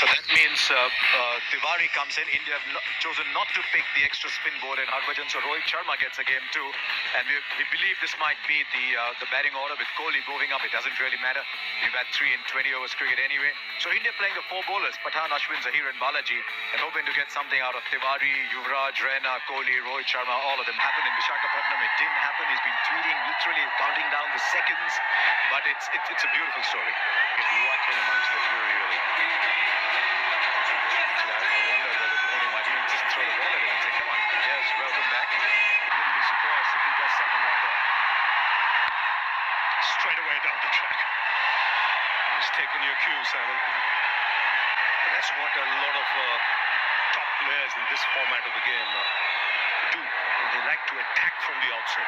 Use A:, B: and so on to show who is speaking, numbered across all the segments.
A: So that means Tiwari comes in. India have chosen not to pick the extra spin board in Harbhajan, so Rohit Sharma gets a game too. And we believe this might be the batting order with Kohli moving up. It doesn't really matter. We've had 3 in 20 overs cricket anyway. So India playing the 4 bowlers, Pathan, Ashwin, Zahir and Balaji, and hoping to get something out of Tiwari, Yuvraj, Raina, Kohli, Rohit Sharma. All of them happened in Visakhapatnam. It didn't happen. He's been tweeting, literally counting down the seconds. But it's a beautiful story.
B: Get right in amongst it very early.
A: Throw the ball at him and say, come on, here's welcome back. Wouldn't be surprised if he does something like that.
B: Straight away down the track. He's taken your cue, Simon. But that's what a lot of top players in this format of the game do. They like to attack from the outset.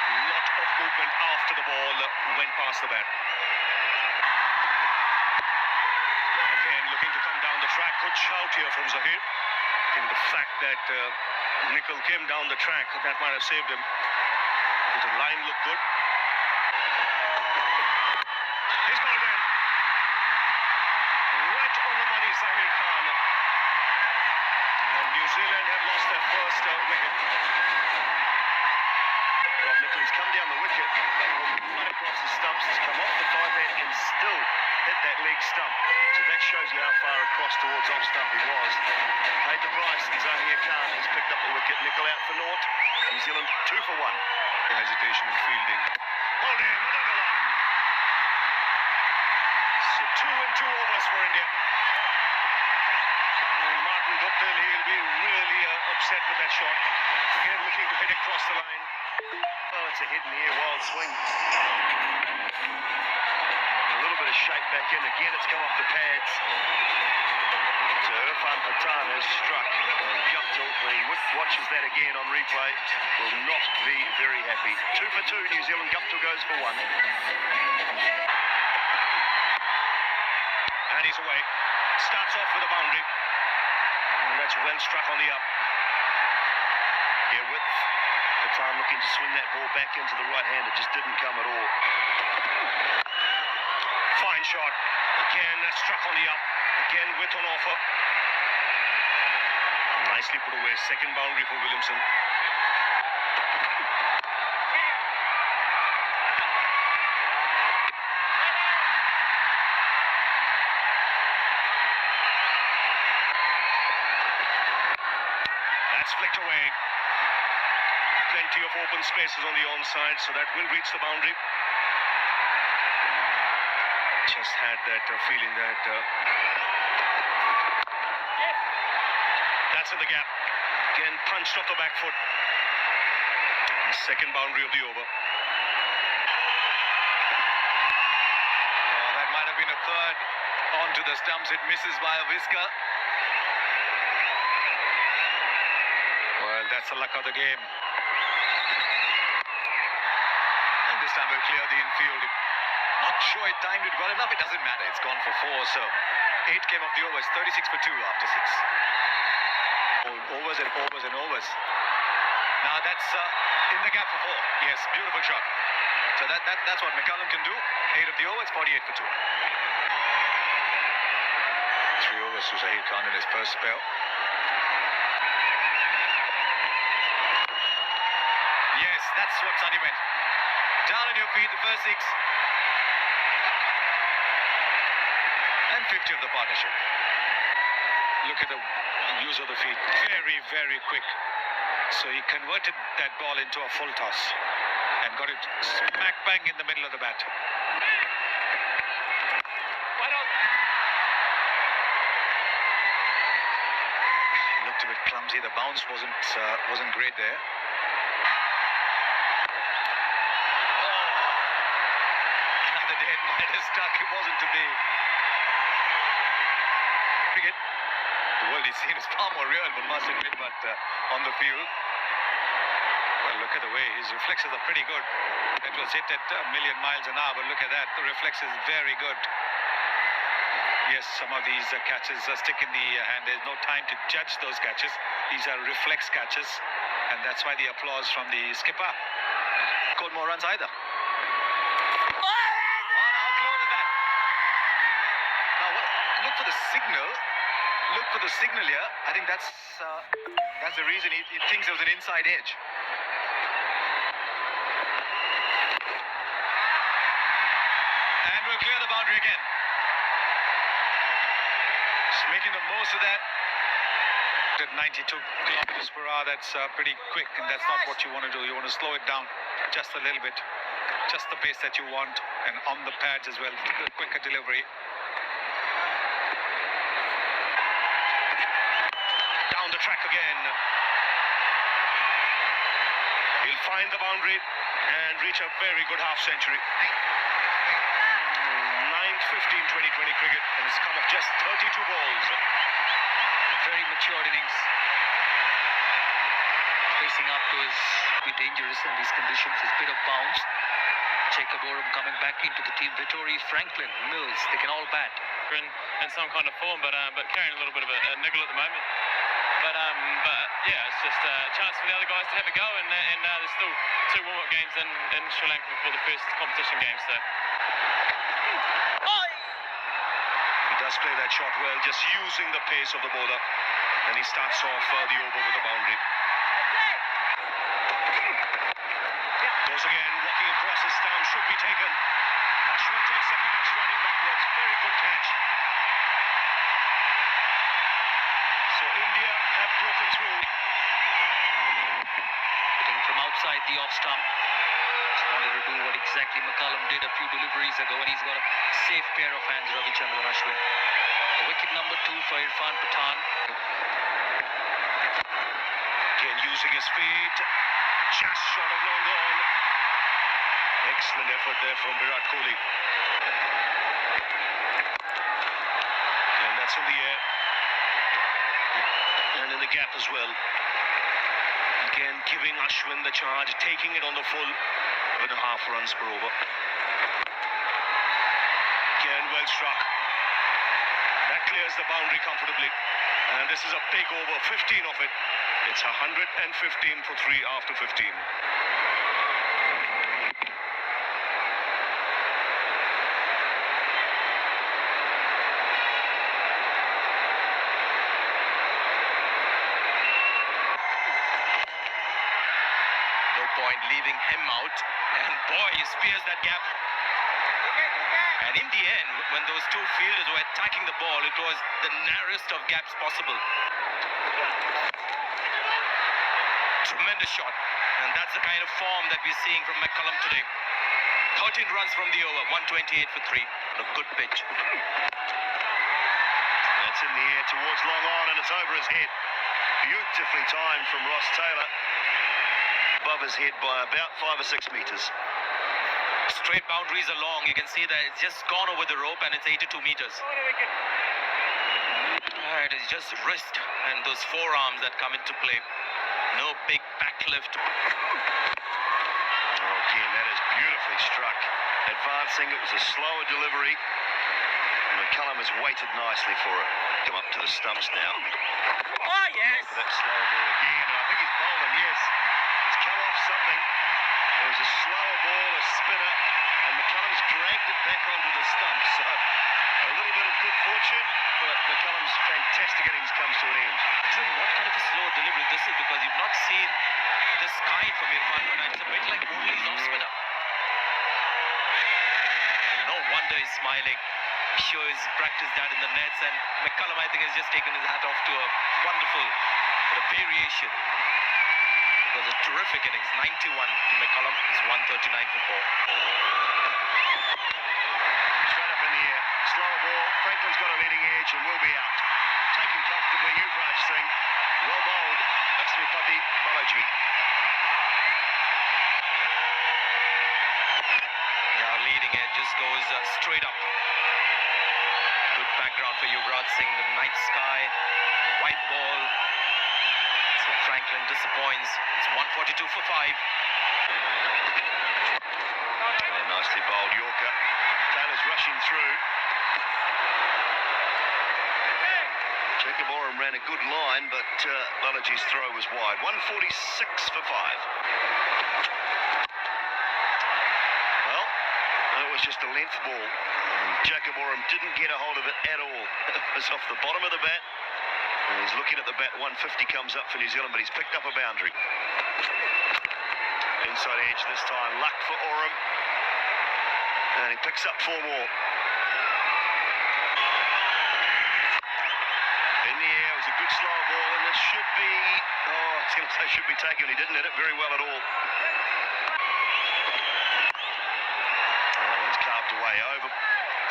B: A lot of movement after the ball went past the bat. Looking to come down the track. Good shout here from Zahir. I think the fact that Nicol came down the track, that might have saved him. Did the line look good? He's got it in. Right on the money, Zahir Khan. And New Zealand have lost their first wicket. Rob Nicol, he's come down the wicket. Right across the stumps. He's come off the 5-head and still hit that leg stump. So that shows you how far across towards off stump he was. Paid the price, and Zahir Khan has picked up the wicket. Nicol out for naught. New Zealand 2 for 1. Hesitation in fielding. Hold in, another one. So 2 in 2 overs for India. And Martin Guptill, he'll be really upset with that shot. Again, looking to hit across the line. Oh, it's a hit in the air, wild swing. Shape back in again, it's come off the pads. So Irfan Pathan has struck. And Guptill, when he watches that again on replay, will not be very happy. 2 for 2, New Zealand. Guptill goes for 1. And he's away. Starts off with a boundary. And that's well struck on the up. Here with Pathan looking to swing that ball back into the right hand. It just didn't come at all. Fine shot. Again, that's struck on the up. Again, width on offer. Nicely put away. Second boundary for Williamson. That's flicked away. Plenty of open spaces on the onside, so that will reach the boundary. Just had that feeling that that's in the gap. Again, punched off the back foot. Second boundary of the over.
A: Oh, that might have been a third onto the stumps. It misses by a whisker. Well, that's the luck of the game. And this time we'll clear the infield. Not sure it timed it well enough. It doesn't matter. It's gone for 4. So 8 came off the overs. 36 for 2 after 6. Overs and overs and overs. Now that's in the gap for 4. Yes, beautiful shot. So that's what McCullum can do. 8 of the overs, 48 for 2. 3 overs to Zahir Khan in his first spell. Yes, that's what Sunny meant. Down on your feet, the first 6. And 50 of the partnership. Look at the use of the feet. Very, very quick. So he converted that ball into a full toss and got it smack bang in the middle of the bat. Why not? Looked a bit clumsy. The bounce wasn't great there. Another dead might have stuck. It wasn't to be. Cricket. The world he's seen is far more real, but must admit, but on the field. Well, look at the way his reflexes are pretty good. It was hit at a million miles an hour, but look at that. The reflex is very good. Yes, some of these catches stick in the hand. There's no time to judge those catches. These are reflex catches, and that's why the applause from the skipper. Scored more runs either. signal. Look for the signal here. I think that's the reason he thinks there was an inside edge. And we'll clear the boundary again. Just making the most of that. At 92 kilometers per hour, that's pretty quick, and that's not what you want to do. You want to slow it down just a little bit, just the pace that you want, and on the pads as well, a quicker delivery.
B: Down the track again. He'll find the boundary and reach a very good half century. 9-15-2020 cricket, and it's come off just 32 balls.
A: Very mature innings. Facing up to is be dangerous in these conditions. It's a bit of bounce. Jacob Oram coming back into the team. Vittori, Franklin, Mills, they can all bat.
C: In some kind of form, but carrying a little bit of a niggle at the moment. But yeah, it's just a chance for the other guys to have a go, and there's still 2 warm-up games in Sri Lanka before the first competition game. So.
B: He does play that shot well, just using the pace of the bowler. And he starts off the over with the boundary. Goes again, walking across his stump, should be taken. Ashwin takes the catch, running backwards. Very good catch. So India have broken through.
A: Hitting from outside the off stump. Just wanted to do what exactly McCullum did a few deliveries ago, and he's got a safe pair of hands, Ravichandran Ashwin. Wicket number 2 for Irfan Pathan.
B: Again using his feet. Just short of long gone. Excellent effort there from Virat Kohli. And that's in the air. And in the gap as well. Again giving Ashwin the charge, taking it on the full, 1.5 runs per over. Again well struck. That clears the boundary comfortably. And this is a big over, 15 of it. It's 115 for 3 after 15.
A: No point leaving him out. And boy, he spears that gap. And in the end, when those 2 fielders were attacking the ball, it was the narrowest of gaps possible. Tremendous shot. And that's the kind of form that we're seeing from McCullum today. 13 runs from the over, 128 for 3. A good pitch.
B: That's in the air towards long on, and it's over his head. Beautifully timed from Ross Taylor. Above his head by about 5 or 6 metres.
A: Straight boundaries are long. You can see that it's just gone over the rope, and it's 82 meters. It is just wrist and those forearms that come into play. No big backlift.
B: Oh, again, that is beautifully struck. Advancing, it was a slower delivery. McCullum has waited nicely for it. Come up to the stumps now.
A: Oh, yes!
B: For that slower ball again, and I think he's bowled him, yes. It's come off something. There was a slower ball, a spinner, and McCullum's dragged it back onto the stump. So a little bit of good fortune, but McCullum's fantastic innings comes to an end.
A: What kind of a slow delivery this is, because you've not seen this kind from Irfan Pathan. It's a bit like Murali's off spinner. No wonder he's smiling. I'm sure he's practiced that in the nets, and McCullum, I think, has just taken his hat off to a wonderful variation. It was a terrific innings. 91 McCullum. It's 139 for 4.
B: Straight up in the air. Slower ball. Franklin's got a leading edge and will be out. Taken comfortably, Yuvraj Singh. Well bowled. Lakshmipati Balaji.
A: Yeah, leading edge just goes straight up. Good background for Yuvraj Singh. The night sky, the white ball. So Franklin disappoints. It's 142 for 5.
B: And nicely bowled Yorker. Taylor's rushing through. Jacob Oram ran a good line, but Balaji's throw was wide. 146 for 5. Well, it was was just a length ball. And Jacob Oram didn't get a hold of it at all. It was off the bottom of the bat. And he's looking at the bat. 150 comes up for New Zealand, but he's picked up a boundary. Inside edge this time. Luck for Oram. And he picks up 4 more. In the air, it was a good slow ball, and this should be, I was going to say should be taken. He didn't hit it very well at all. That one's carved away over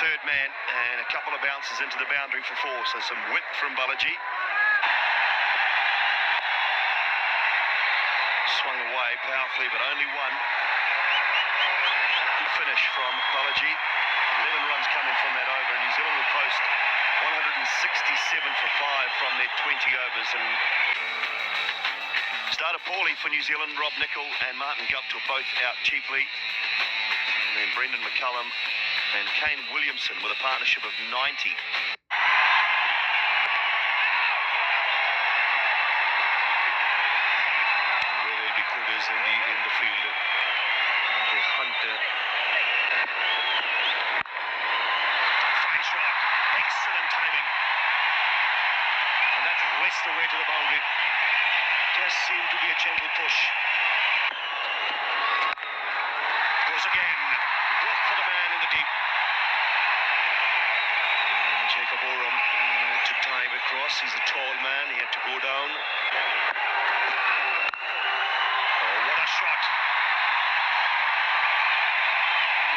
B: third man, and a couple of bounces into the boundary for 4. So some width from Balaji. Swung away powerfully, but only one. Good finish from Balaji. 11 runs coming from that over, and New Zealand will post 167 for 5 from their 20 overs. And started poorly for New Zealand. Rob Nicol and Martin Guptill both out cheaply. And then Brendan McCullum and Kane Williamson with a partnership of 90. Where they'll be critters in the field. They hunt. Fine shot. Excellent timing. And that rests away to the boundary. Just seemed to be a gentle push. Goes again. Work for the man in the deep. Jacob Oram to dive across. He's a tall man. He had to go down. Oh, what a shot.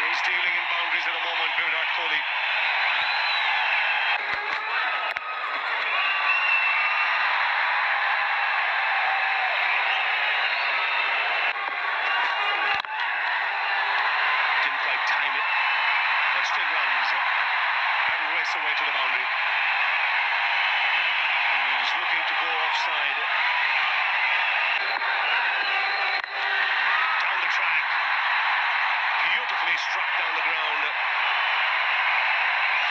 B: He's dealing in boundaries at the moment, Virat Kohli. Didn't quite time it, but still runs and race away to the boundary. He's looking to go offside. Down the track. Beautifully struck down the ground.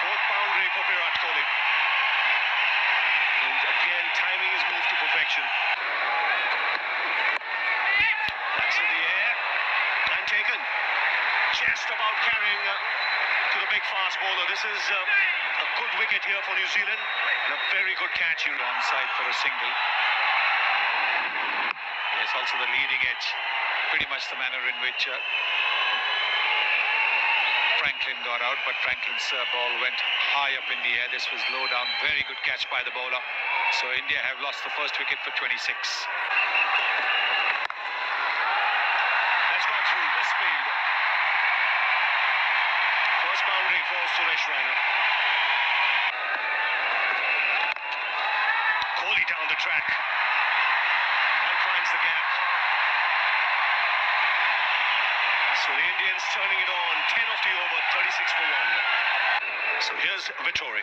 B: 4th boundary for Virat Kohli. And again, timing is moved to perfection. That's in the air. And taken. Just about carrying to the big fast bowler. This is a good wicket here for New Zealand. And a very good catch here onside for a single. Yes, also the leading edge. Pretty much the manner in which Franklin got out, but Franklin's ball went high up in the air. This was low down. Very good catch by the bowler. So India have lost the first wicket for 26. That's gone through this field. First boundary for Suresh Raina. Kohli down the track and finds the gap. So the Indians turning it on, 10 of the over, 36 for 1. So here's Vittori.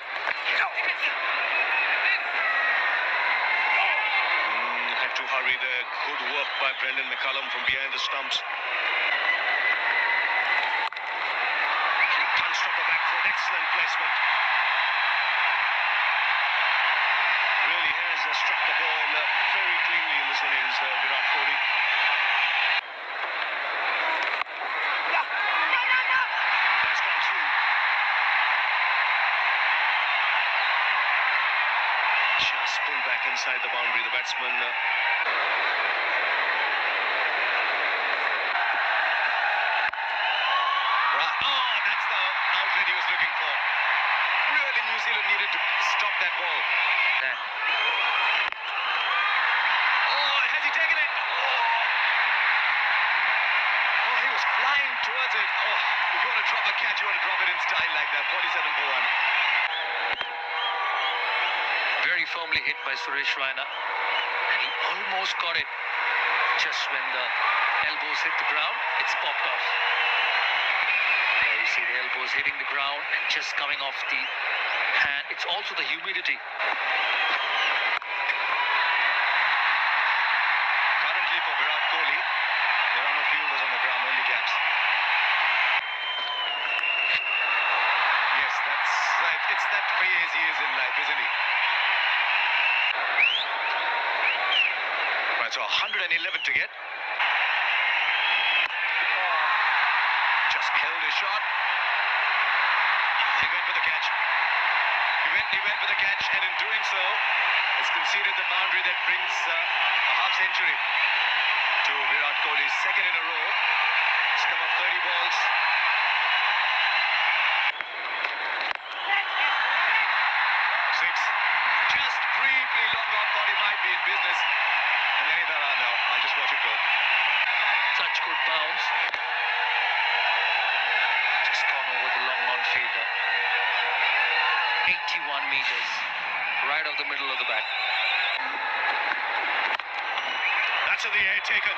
B: Had to hurry there. Good work by Brendan McCullum from behind the stumps. Punched up the back foot, excellent placement. Really has struck the ball very cleanly in this innings, Virat Kohli. Pulled back inside the boundary, the batsman. Oh, that's the outlet he was looking for. Really, New Zealand needed to stop that ball. Oh, has he taken it? Oh, he was flying towards it. Oh, if you want to drop a catch, you want to drop it in style like that. 47 for 1.
D: Very firmly hit by Suresh Raina, and he almost got it. Just when the elbows hit the ground, it's popped off. There you see the elbows hitting the ground and just coming off the hand. It's also the humidity.
A: Currently for Virat Kohli, there are no fielders on the ground, only gaps. Yes, that's right. It's that phase he is in life, isn't he? Right, so 111 to get. Just held his shot. He went for the catch, and in doing so, has conceded the boundary that brings a half century to Virat Kohli's second in a row. Scum of 30 balls. Six. Just briefly long on, thought he might be in business. And then he thought, oh no, I'll just watch it go.
D: Such good bounce. Just gone over the long on fielder. 81 meters. Right off the middle of the bat.
B: That's in the air taken.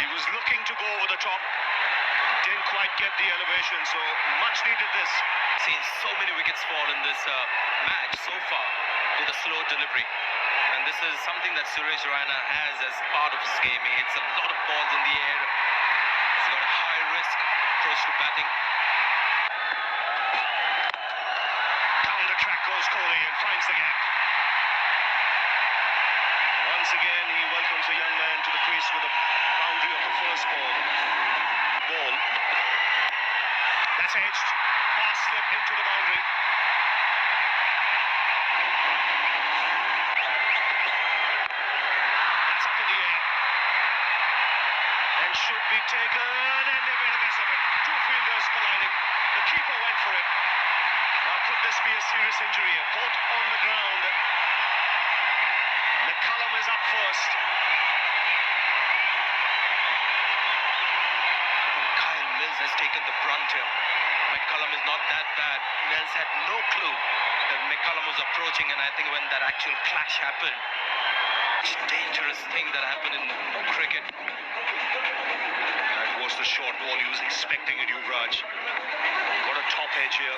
B: He was looking to go over the top. Didn't quite get the elevation, so much needed this.
C: Seen so many wickets fall in this match so far with a slow delivery. And this is something that Suresh Raina has as part of his game. He hits a lot of balls in the air. He's got a high risk approach to batting.
B: Down the track goes Kohli and finds the gap. Once again, he welcomes a young man to the crease with a boundary of the first ball. That's edged. Pass slip into the boundary. That's up in the air. And should be taken, and they made a mess of it. Two fielders colliding. The keeper went for it. Now could this be a serious injury? Both on the ground. McCullum is up first.
C: Kyle Mills has taken the brunt here. McCullum is not that bad. Mills had no clue that McCullum was approaching, and I think when that actual clash happened, it's a dangerous thing that happened in cricket.
B: That was the short ball he was expecting at Yuvraj. Got a top edge here.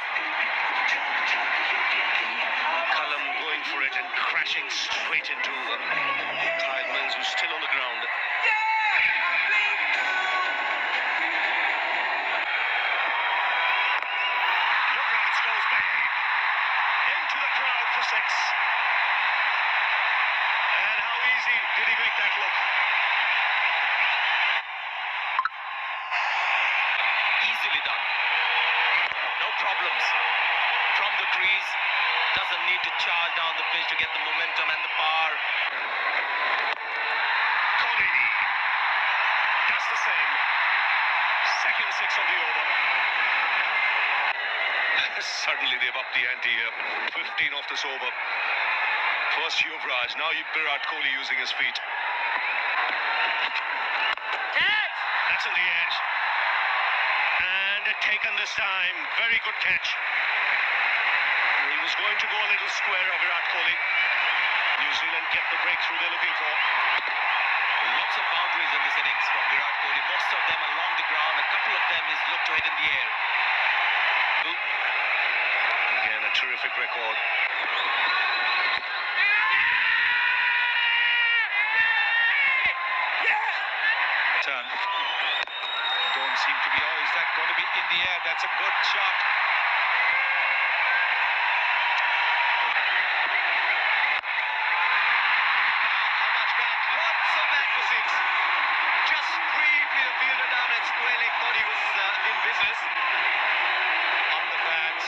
B: Cullum going for it and crashing straight into Kyle Mills, who's still on the ground. Yuvraj goes back into the crowd for six. And how easy did he make that look?
C: Easily done. No problems. From the crease. Doesn't need to charge down the pitch to get the momentum and the power.
B: Kohli does the same. Second six of the over. Suddenly they've upped the ante here. 15 off this over. First Yuvraj, now Virat Kohli using his feet. That's on the edge. And taken this time. Very good catch. He was going to go a little square of Virat Kohli. New Zealand get the breakthrough they're looking for.
C: Lots of boundaries in this innings from Virat Kohli. Most of them along the ground. A couple of them he's looked to hit in the air.
B: Again, a terrific record.
A: Turn. Don't seem to be. Oh, is that going to be in the air? That's a good shot. How much back? Lots of back for six. Just briefly the fielder down and squarely thought he was in business. On the bat,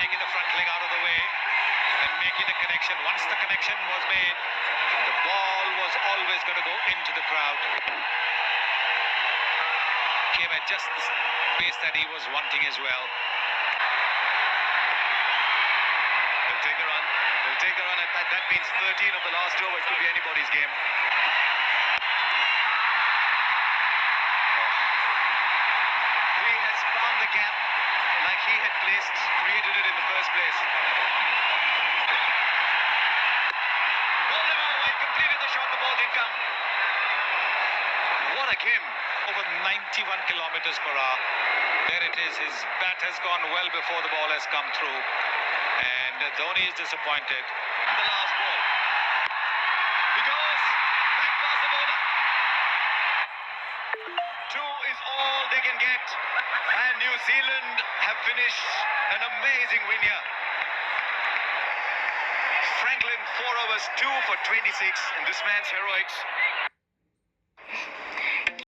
A: taking the front leg out of the way and making the connection. Once the connection was made, the ball was always going to go into the crowd. Came at just the pace that he was wanting as well. They'll take the run. They'll take the run at that. That means 13 of the last over. It could be anybody's game. He has found the gap like he had created it in the first place. Bowled him over. He completed the shot. The ball didn't come. What a game. Over 91 kilometers per hour. There it is. His bat has gone well before the ball has come through. And Dhoni is disappointed. The last ball. He goes. Back past the bowler. Two is all they can get. And New Zealand have finished an amazing win here. Franklin, 4 overs, 2 for 26. And this man's heroics